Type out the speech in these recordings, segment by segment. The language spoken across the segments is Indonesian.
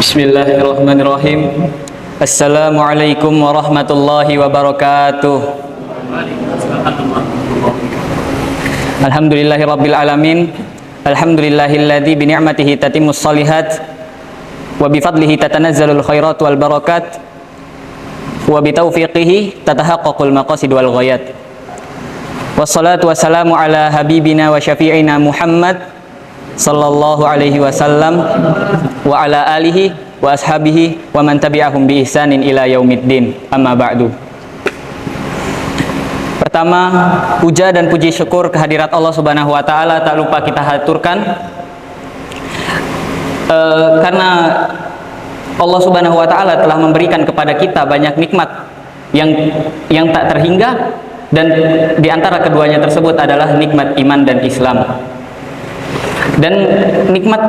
Bismillahirrahmanirrahim. Assalamualaikum warahmatullahi wabarakatuh. Alhamdulillahirabbil alamin. Alhamdulillahilladzi bi ni'matihi tatimmus shalihat wa bi fadlihi tatanazzalul khairat wal barakat wa bi taufiqihi tatahaqqaqul maqasid wal ghayat. Wassalatu wassalamu ala habibina wa syafi'ina Muhammad sallallahu alaihi wasallam wa ala alihi wa ashabihi wa man tabi'ahum bi ihsanin ila yaumiddin. Amma ba'du. Pertama, puja dan puji syukur kehadirat Allah Subhanahu wa taala tak lupa kita haturkan karena Allah Subhanahu wa taala telah memberikan kepada kita banyak nikmat yang tak terhingga, dan di antara keduanya tersebut adalah nikmat iman dan Islam. Dan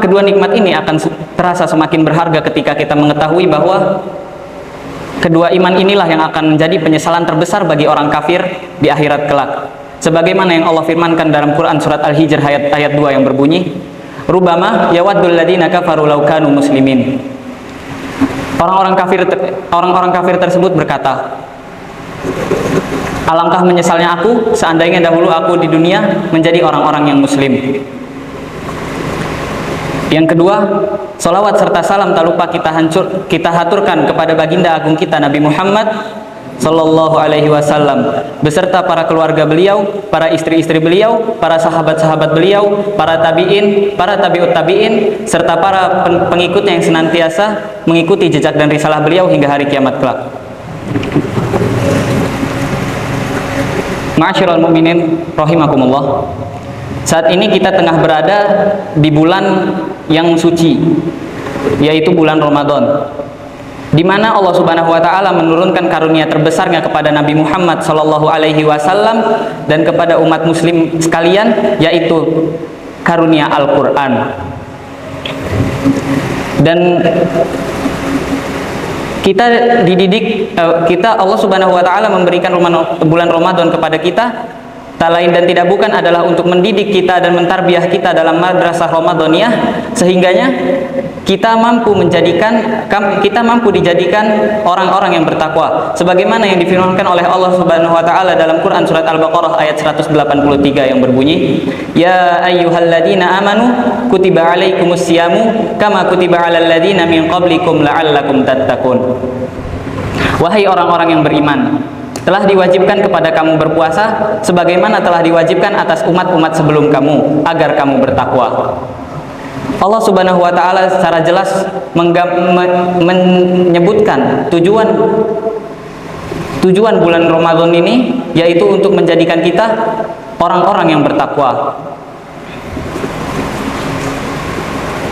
kedua nikmat ini akan terasa semakin berharga ketika kita mengetahui bahwa kedua iman inilah yang akan menjadi penyesalan terbesar bagi orang kafir di akhirat kelak. Sebagaimana yang Allah firmankan dalam Quran surat Al-Hijr ayat 2 yang berbunyi, "Rubama yawaddul ladzina kafaru law kanu muslimin." Orang-orang kafir tersebut berkata, "Alangkah menyesalnya aku seandainya dahulu aku di dunia menjadi orang-orang yang muslim." Yang kedua, salawat serta salam tak lupa kita haturkan kepada baginda agung kita Nabi Muhammad sallallahu alaihi wasallam beserta para keluarga beliau, para istri-istri beliau, para sahabat-sahabat beliau, para tabi'in, para tabi'ut tabi'in, serta para pengikutnya yang senantiasa mengikuti jejak dan risalah beliau hingga hari kiamat kelak. Ma'asyiral mu'minin rahimakumullah. Saat ini kita tengah berada di bulan yang suci, yaitu bulan Ramadan, di mana Allah Subhanahu wa taala menurunkan karunia terbesarnya kepada Nabi Muhammad sallallahu alaihi wasallam dan kepada umat muslim sekalian, yaitu karunia Al-Qur'an. Dan kita dididik, Allah Subhanahu wa taala memberikan bulan Ramadan kepada kita tak lain dan tidak bukan adalah untuk mendidik kita dan mentarbiah kita dalam madrasah Ramadaniyah, sehingganya kita mampu dijadikan orang-orang yang bertakwa, sebagaimana yang difirmankan oleh Allah Subhanahu wa taala dalam Quran surat Al-Baqarah ayat 183 yang berbunyi, "Ya ayyuhalladzina amanu kutiba alaikumus syiyamu kama kutiba alal ladzina min qablikum la'allakum tattaqun." Wahai orang-orang yang beriman, telah diwajibkan kepada kamu berpuasa sebagaimana telah diwajibkan atas umat-umat sebelum kamu agar kamu bertakwa. Allah Subhanahu wa taala secara jelas menyebutkan tujuan bulan Ramadan ini, yaitu untuk menjadikan kita orang-orang yang bertakwa.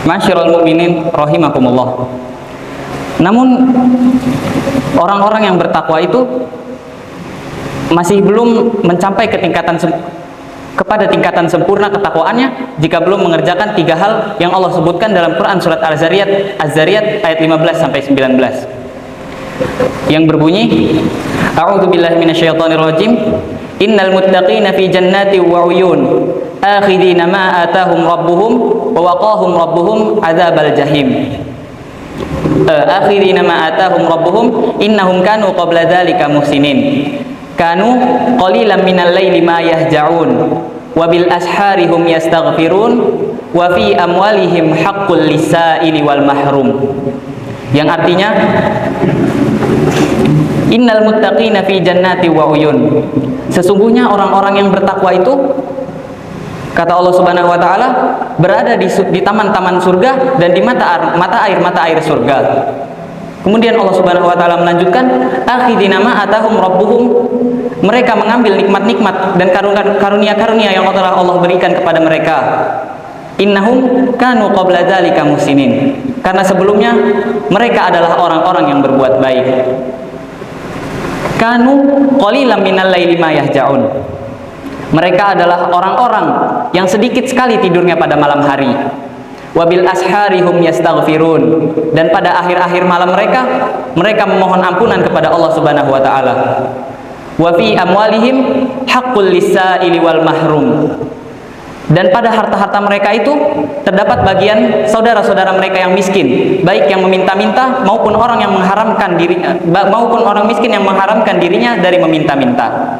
Ma'asyiral mu'minin rahimakumullah. Namun orang-orang yang bertakwa itu masih belum mencapai kepada tingkatan sempurna ketakwaannya jika belum mengerjakan 3 hal yang Allah sebutkan dalam Quran surat Az-Zariyat ayat 15 sampai 19 yang berbunyi, "A'udzubillahi minasyaitonirrajim. Innal muttaqina fi jannatin wa 'uyun, akhidina ma atahum rabbuhum wa waqahum rabbuhum adzabal jahim. Akhidina ma atahum rabbuhum innahum kanu qabla dzalika muhsinin. Kanu qalilan minal laili ma yahja'un wa bil ashari hum yastaghfirun wa fi amwalihim haqqul lisaili wal mahrum." Yang artinya, innal muttaqina fi jannati wa uyun, sesungguhnya orang-orang yang bertakwa itu, kata Allah Subhanahu wa taala, berada di taman-taman surga dan di mata air surga. Kemudian Allah Subhanahu wa taala melanjutkan, akhidina ma atahum rabbuhum, mereka mengambil nikmat-nikmat dan karunia-karunia yang telah Allah berikan kepada mereka. Innahum kanu qabla dzalika muhsinin, karena sebelumnya mereka adalah orang-orang yang berbuat baik. Kanu qalilan minal laili ma yahja'un, mereka adalah orang-orang yang sedikit sekali tidurnya pada malam hari. Wabil ashari hum yastaghfirun, dan pada akhir-akhir malam mereka memohon ampunan kepada Allah Subhanahu wa taala. Wa fi amwalihim haqqul lisaili wal mahrum, Dan pada harta-harta mereka itu terdapat bagian saudara-saudara mereka yang miskin, baik yang meminta-minta maupun orang yang mengharamkan dirinya, maupun orang miskin yang mengharamkan dirinya dari meminta-minta.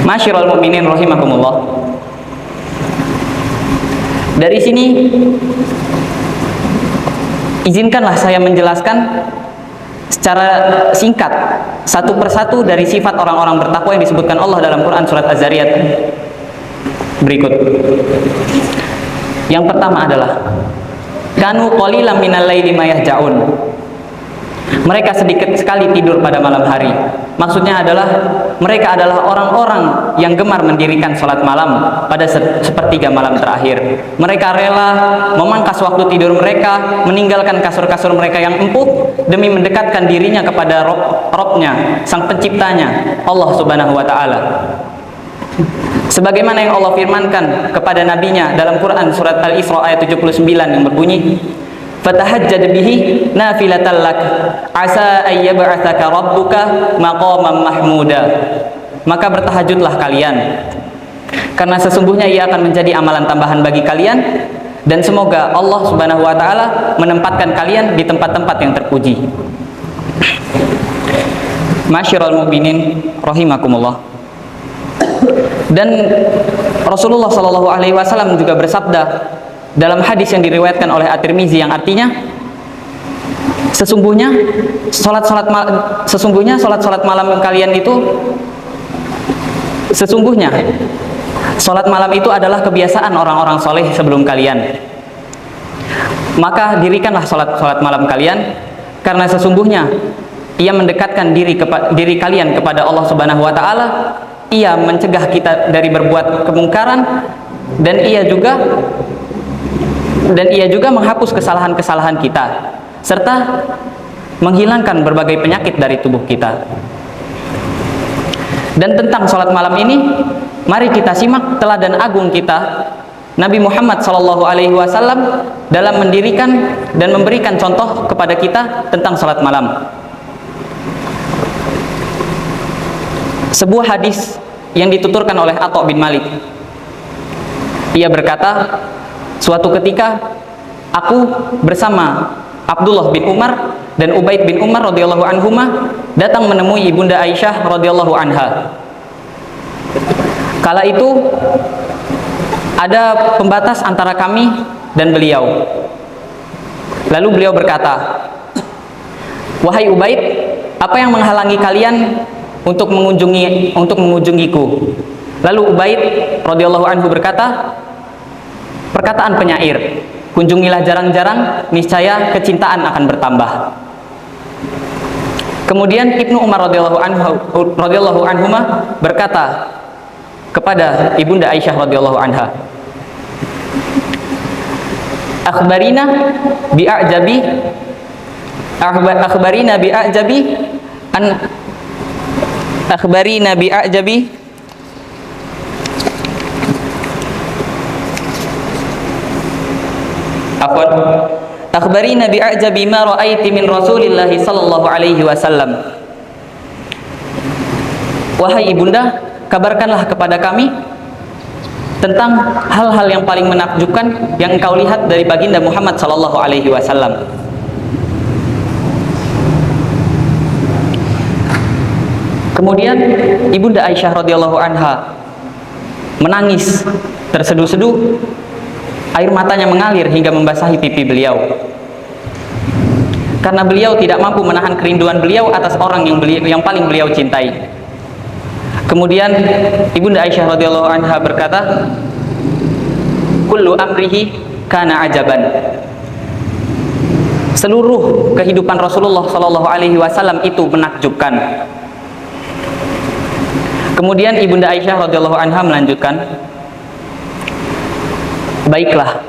Masyiral mukminin rahimakumullah. Dari sini izinkanlah saya menjelaskan secara singkat satu persatu dari sifat orang-orang bertakwa yang disebutkan Allah dalam Quran surat Az-Zariyat berikut. Yang pertama adalah kanu qalilan minal laili ma yahja'un. Mereka sedikit sekali tidur pada malam hari. Maksudnya adalah mereka adalah orang-orang yang gemar mendirikan salat malam pada sepertiga malam terakhir. Mereka rela memangkas waktu tidur mereka, meninggalkan kasur-kasur mereka yang empuk demi mendekatkan dirinya kepada Robnya, Sang Penciptanya, Allah Subhanahu wa Ta'ala. Sebagaimana yang Allah firmankan kepada nabinya dalam Quran surat Al-Isra ayat 79 yang berbunyi, fatahajjad bihi nafilatan lak asa ay yab'atsaka rabbuka maqaman mahmuda. Maka bertahajudlah kalian, karena sesungguhnya ia akan menjadi amalan tambahan bagi kalian, dan semoga Allah Subhanahu wa Ta'ala menempatkan kalian di tempat-tempat yang terpuji. Masyiral mukminin rahimakumullah. Dan Rasulullah Shallallahu Alaihi Wasallam juga bersabda dalam hadis yang diriwayatkan oleh At-Tirmizi yang artinya, sesungguhnya salat malam kalian itu, sesungguhnya salat malam itu adalah kebiasaan orang-orang soleh sebelum kalian. Maka dirikanlah salat malam kalian, karena sesungguhnya ia mendekatkan diri kalian kepada Allah Subhanahu Wa Ta'ala. Ia mencegah kita dari berbuat kemungkaran, dan ia juga menghapus kesalahan-kesalahan kita, serta menghilangkan berbagai penyakit dari tubuh kita. Dan tentang sholat malam ini, mari kita simak teladan agung kita Nabi Muhammad SAW dalam mendirikan dan memberikan contoh kepada kita tentang sholat malam. Sebuah hadis yang dituturkan oleh Atha bin Malik. Ia berkata, suatu ketika aku bersama Abdullah bin Umar dan Ubaid bin Umar radhiyallahu anhuma datang menemui ibunda Aisyah radhiyallahu anha. Kala itu ada pembatas antara kami dan beliau. Lalu beliau berkata, wahai Ubaid, apa yang menghalangi kalian untuk mengunjungiku? Lalu Ubaid radhiyallahu anhu berkata, perkataan penyair, kunjungilah jarang-jarang, niscaya kecintaan akan bertambah. Kemudian Ibnu Umar radhiyallahu anhu berkata kepada ibunda Aisyah radhiyallahu anha, akhbarina bi'ajabi ma ra'aiti min Rasulillah sallallahu alaihi wasallam. Wahai ibunda, kabarkanlah kepada kami tentang hal-hal yang paling menakjubkan yang engkau lihat dari baginda Muhammad sallallahu alaihi wasallam. Kemudian ibunda Aisyah radhiyallahu anha menangis terseduh-seduh, air matanya mengalir hingga membasahi pipi beliau, karena beliau tidak mampu menahan kerinduan beliau atas orang yang paling beliau cintai. Kemudian ibunda Aisyah radhiyallahu anha berkata, kullu amrihi kana ajaban. Seluruh kehidupan Rasulullah sallallahu alaihi wasallam itu menakjubkan. Kemudian ibunda Aisyah radhiyallahu anha melanjutkan, baiklah,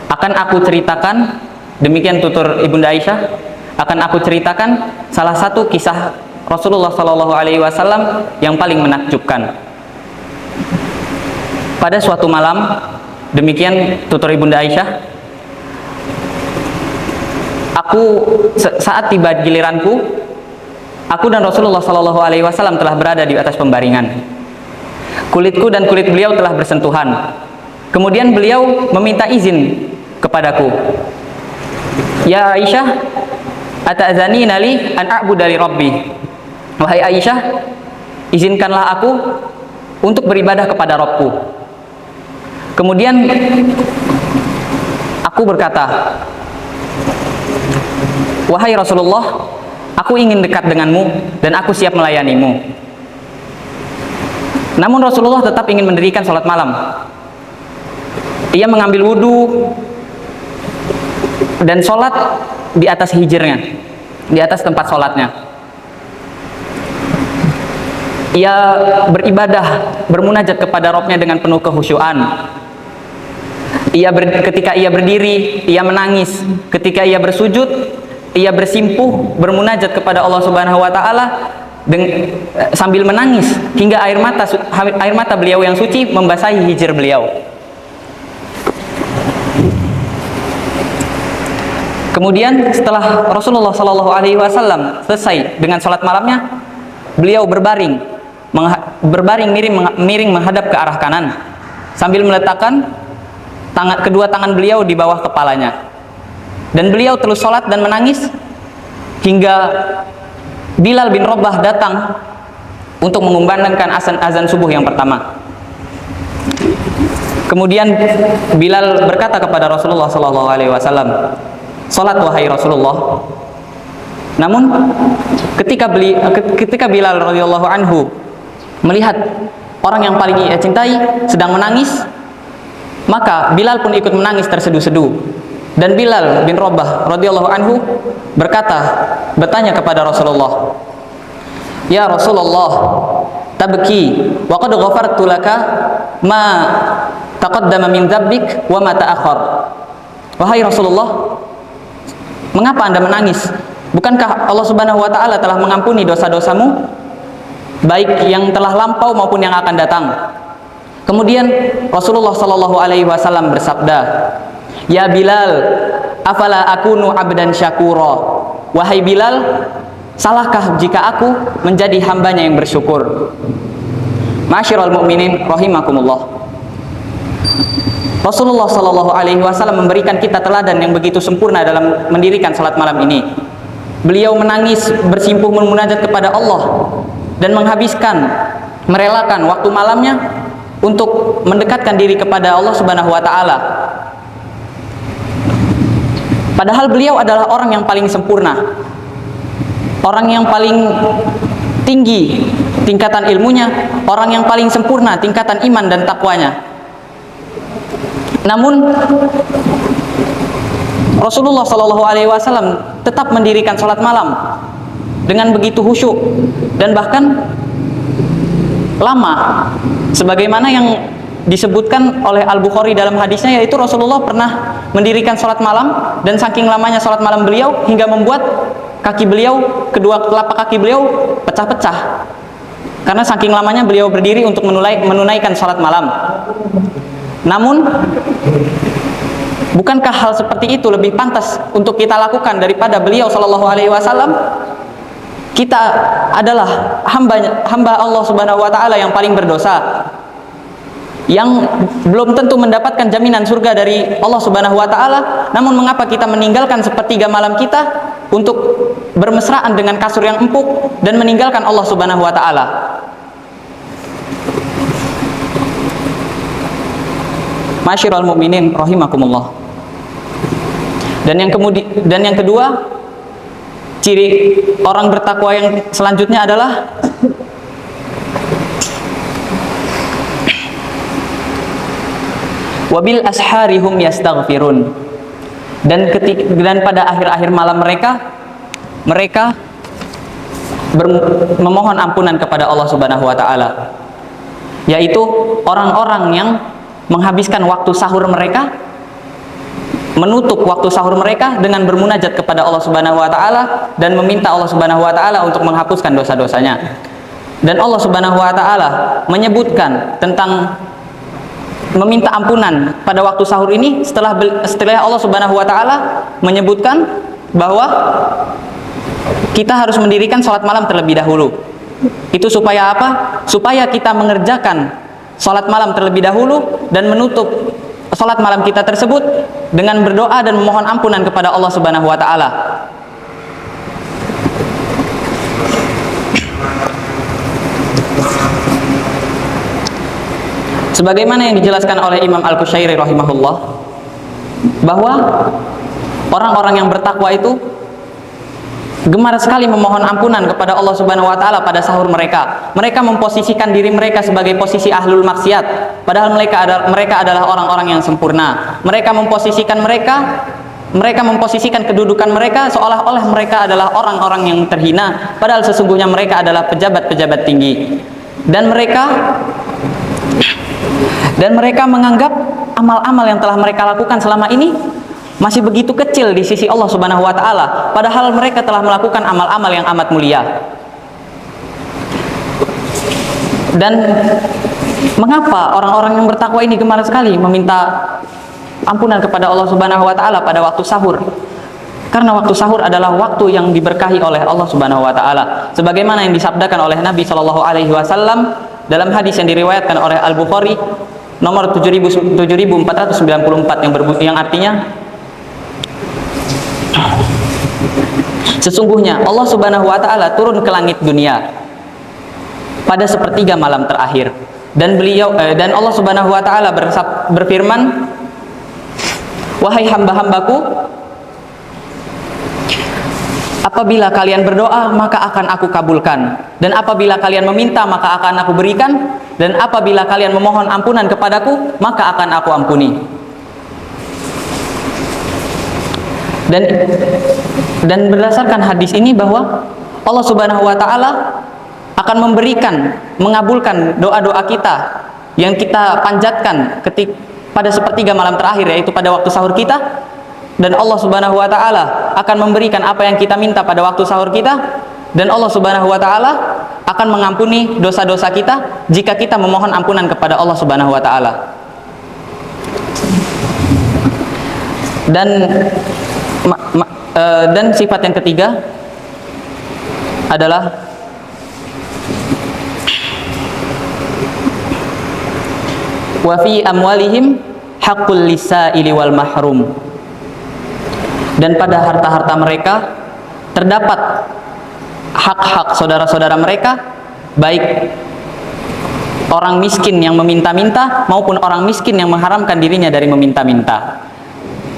akan aku ceritakan, demikian tutur ibunda Aisyah, akan aku ceritakan salah satu kisah Rasulullah sallallahu alaihi wasallam yang paling menakjubkan. Pada suatu malam, demikian tutur ibunda Aisyah, saat tiba giliranku, aku dan Rasulullah sallallahu alaihi wasallam telah berada di atas pembaringan. Kulitku dan kulit beliau telah bersentuhan. Kemudian beliau meminta izin kepadaku. Ya Aisyah, ata'zanina li an a'budu li rabbi. Wahai Aisyah, izinkanlah aku untuk beribadah kepada Rabbku. Kemudian aku berkata, wahai Rasulullah, aku ingin dekat denganmu dan aku siap melayanimu. Namun Rasulullah tetap ingin mendirikan salat malam. Ia mengambil wudhu dan sholat di atas hijrnya, di atas tempat sholatnya. Ia beribadah, bermunajat kepada Rabbnya dengan penuh kehusyuan. Ketika ia berdiri, ia menangis. Ketika ia bersujud, ia bersimpuh, bermunajat kepada Allah Subhanahu wa Ta'ala sambil menangis hingga air mata beliau yang suci membasahi hijr beliau. Kemudian setelah Rasulullah Shallallahu Alaihi Wasallam selesai dengan sholat malamnya, beliau berbaring miring menghadap ke arah kanan sambil meletakkan kedua tangan beliau di bawah kepalanya, dan beliau terus sholat dan menangis hingga Bilal bin Rabah datang untuk mengumandangkan azan subuh yang pertama. Kemudian Bilal berkata kepada Rasulullah Shallallahu Alaihi Wasallam, "Salat wahai Rasulullah." Namun ketika Bilal radhiyallahu anhu melihat orang yang paling ia cintai sedang menangis, maka Bilal pun ikut menangis terseduh-seduh. Dan Bilal bin Rabah radhiyallahu anhu bertanya kepada Rasulullah, "Ya Rasulullah, tabki wa qad ghafartu laka ma taqaddama min dzabbik wa ma ta'akhkhar." Wahai Rasulullah, mengapa Anda menangis? Bukankah Allah Subhanahu wa Ta'ala telah mengampuni dosa-dosamu, baik yang telah lampau maupun yang akan datang? Kemudian Rasulullah Shallallahu Alaihi Wasallam bersabda, "Ya Bilal, afala akunu abdan syakura." Wahai Bilal, salahkah jika aku menjadi hambanya yang bersyukur? Ma'asyiral mu'minin rahimakumullah. Rasulullah Shallallahu Alaihi Wasallam memberikan kita teladan yang begitu sempurna dalam mendirikan salat malam ini. Beliau menangis, bersimpuh memunajat kepada Allah, dan merelakan waktu malamnya untuk mendekatkan diri kepada Allah Subhanahu wa Ta'ala. Padahal beliau adalah orang yang paling sempurna, orang yang paling tinggi tingkatan ilmunya, orang yang paling sempurna tingkatan iman dan takwanya. Namun Rasulullah Shallallahu Alaihi Wasallam tetap mendirikan sholat malam dengan begitu khusyuk dan bahkan lama, sebagaimana yang disebutkan oleh Al-Bukhari dalam hadisnya, yaitu Rasulullah pernah mendirikan sholat malam dan saking lamanya sholat malam beliau hingga membuat kedua telapak kaki beliau pecah-pecah karena saking lamanya beliau berdiri untuk menunaikan sholat malam. Namun bukankah hal seperti itu lebih pantas untuk kita lakukan daripada beliau Shallallahu Alaihi Wasallam? Kita adalah hamba Allah Subhanahu wa Ta'ala yang paling berdosa, yang belum tentu mendapatkan jaminan surga dari Allah Subhanahu wa Ta'ala. Namun mengapa kita meninggalkan sepertiga malam kita untuk bermesraan dengan kasur yang empuk dan meninggalkan Allah Subhanahu wa Ta'ala? Ma'asyiral mu'minin rahimakumullah. Dan yang kedua, ciri orang bertakwa yang selanjutnya adalah wabil asharihum yastaghfirun. Dan pada akhir-akhir malam mereka memohon ampunan kepada Allah Subhanahu wa Ta'ala, yaitu orang-orang yang menghabiskan waktu sahur mereka, menutup waktu sahur mereka dengan bermunajat kepada Allah Subhanahu wa Ta'ala dan meminta Allah Subhanahu wa Ta'ala untuk menghapuskan dosa-dosanya. Dan Allah Subhanahu wa Ta'ala menyebutkan tentang meminta ampunan pada waktu sahur ini setelah Allah Subhanahu wa Ta'ala menyebutkan bahwa kita harus mendirikan sholat malam terlebih dahulu. Itu supaya apa? Supaya kita mengerjakan sholat malam terlebih dahulu dan menutup salat malam kita tersebut dengan berdoa dan memohon ampunan kepada Allah Subhanahu wa taala. Sebagaimana yang dijelaskan oleh Imam Al-Qushairi rahimahullah, bahwa orang-orang yang bertakwa itu gemar sekali memohon ampunan kepada Allah Subhanahu wa taala pada sahur mereka. Mereka memposisikan diri mereka sebagai posisi ahlul maksiat, padahal mereka adalah orang-orang yang sempurna. Mereka memposisikan kedudukan mereka seolah-olah mereka adalah orang-orang yang terhina, padahal sesungguhnya mereka adalah pejabat-pejabat tinggi. Dan mereka menganggap amal-amal yang telah mereka lakukan selama ini masih begitu kecil di sisi Allah Subhanahu wa taala, padahal mereka telah melakukan amal-amal yang amat mulia. Dan mengapa orang-orang yang bertakwa ini gemar sekali meminta ampunan kepada Allah Subhanahu wa taala pada waktu sahur? Karena waktu sahur adalah waktu yang diberkahi oleh Allah Subhanahu wa taala. Sebagaimana yang disabdakan oleh Nabi Shallallahu alaihi wasallam dalam hadis yang diriwayatkan oleh Al-Bukhari nomor 7494 yang artinya, sesungguhnya Allah Subhanahu wa taala turun ke langit dunia pada sepertiga malam terakhir, dan Allah Subhanahu wa taala berfirman, wahai hamba-hambaku, apabila kalian berdoa maka akan aku kabulkan, dan apabila kalian meminta maka akan aku berikan, dan apabila kalian memohon ampunan kepadaku maka akan aku ampuni. Dan berdasarkan hadis ini bahwa Allah Subhanahu wa taala akan mengabulkan doa-doa kita yang kita panjatkan pada sepertiga malam terakhir, yaitu pada waktu sahur kita, dan Allah Subhanahu wa taala akan memberikan apa yang kita minta pada waktu sahur kita, dan Allah Subhanahu wa taala akan mengampuni dosa-dosa kita jika kita memohon ampunan kepada Allah Subhanahu wa taala. Dan sifat yang ketiga adalah wa fi amwalihim haqqul lisaili wal mahrum. Dan pada harta-harta mereka terdapat hak-hak saudara-saudara mereka, baik orang miskin yang meminta-minta maupun orang miskin yang mengharamkan dirinya dari meminta-minta.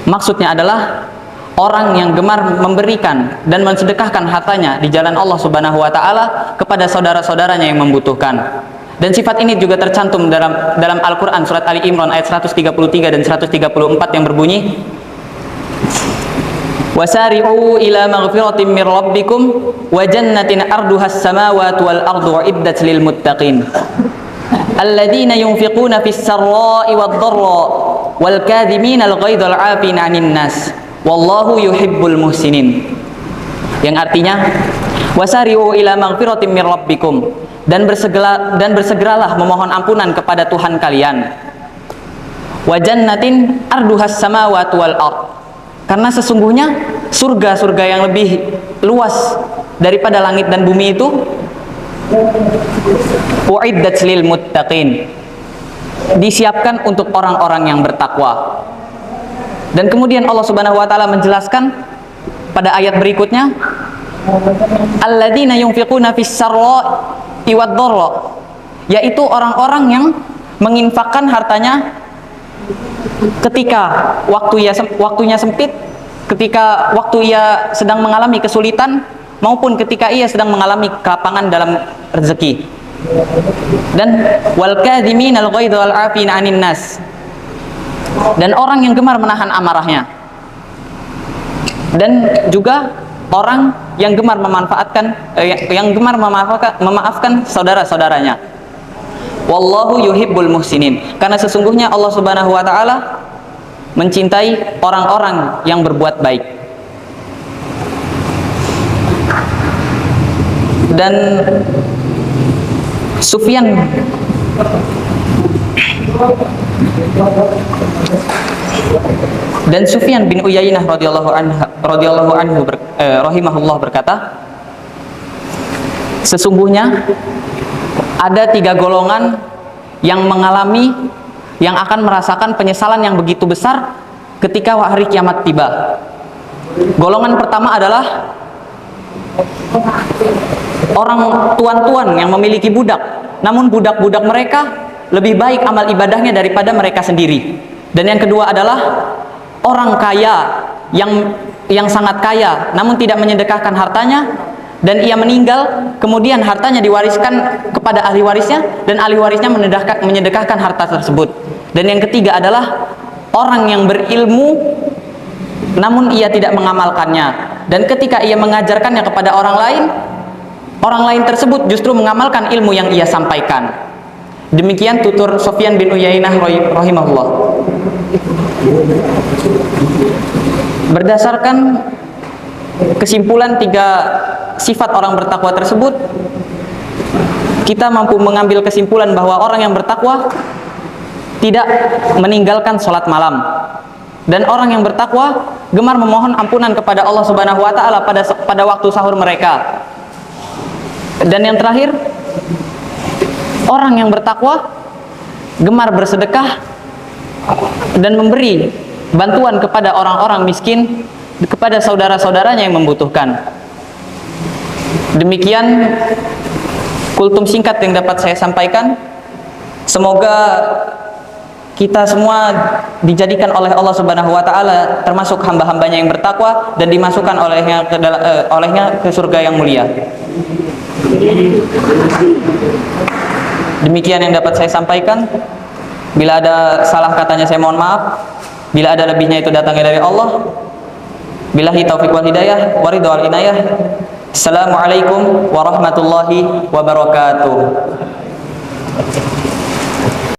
Maksudnya adalah orang yang gemar memberikan dan mensedekahkan hartanya di jalan Allah Subhanahu wa taala kepada saudara-saudaranya yang membutuhkan. Dan sifat ini juga tercantum dalam Al-Qur'an surat Ali Imran ayat 133 dan 134 yang berbunyi, wasari'u ila maghfiratin mir rabbikum wa jannatin arduhas samawati wal ardu uiddat lil muttaqin alladzina yunfiquna fis sarra'i wad dharra wal kadhimina al ghaidha al 'afina 'anil nas wallahu yuhibbul muhsinin. Yang artinya, wasari'u ila maghfiratin mir rabbikum, dan bersegeralah memohon ampunan kepada Tuhan kalian, wa jannatin arduhas samawati wal ard, karena sesungguhnya surga-surga yang lebih luas daripada langit dan bumi itu uiddat lil muttaqin, disiapkan untuk orang-orang yang bertakwa. Dan kemudian Allah Subhanahu wa taala menjelaskan pada ayat berikutnya, alladzina yunfiquna fis sarra'i wad dharra, yaitu orang-orang yang menginfakkan hartanya ketika waktunya sempit, ketika waktu ia sedang mengalami kesulitan, maupun ketika ia sedang mengalami kelapangan dalam rezeki. Dan wal kadhiminal ghaidha wal 'afina 'anil nas, dan orang yang gemar menahan amarahnya, dan juga orang yang gemar memaafkan saudara-saudaranya. Wallahu yuhibbul muhsinin, karena sesungguhnya Allah Subhanahu wa taala mencintai orang-orang yang berbuat baik. Dan Sufyan bin Uyainah rahimahullah berkata, sesungguhnya ada 3 golongan yang mengalami yang akan merasakan penyesalan yang begitu besar ketika hari kiamat tiba. Golongan pertama adalah orang tuan-tuan yang memiliki budak, namun budak-budak mereka lebih baik amal ibadahnya daripada mereka sendiri. Dan yang kedua adalah orang kaya yang sangat kaya namun tidak menyedekahkan hartanya, dan ia meninggal kemudian hartanya diwariskan kepada ahli warisnya dan ahli warisnya menyedekahkan harta tersebut. Dan yang ketiga adalah orang yang berilmu namun ia tidak mengamalkannya, dan ketika ia mengajarkannya kepada orang lain tersebut justru mengamalkan ilmu yang ia sampaikan. Demikian tutur Sufyan bin Uyainah rahimahullah. Berdasarkan kesimpulan 3 sifat orang bertakwa tersebut, kita mampu mengambil kesimpulan bahwa orang yang bertakwa tidak meninggalkan sholat malam, dan orang yang bertakwa gemar memohon ampunan kepada Allah Subhanahu wa taala pada waktu sahur mereka. Dan yang terakhir, orang yang bertakwa gemar bersedekah dan memberi bantuan kepada orang-orang miskin, kepada saudara-saudaranya yang membutuhkan. Demikian kultum singkat yang dapat saya sampaikan. Semoga kita semua dijadikan oleh Allah Subhanahu wa taala termasuk hamba-hambanya yang bertakwa dan dimasukkan olehnya ke surga yang mulia. Demikian yang dapat saya sampaikan. Bila ada salah katanya saya mohon maaf. Bila ada lebihnya itu datangnya dari Allah. Billahi taufiq wal hidayah wa ridha wal inayah. Assalamualaikum warahmatullahi wabarakatuh.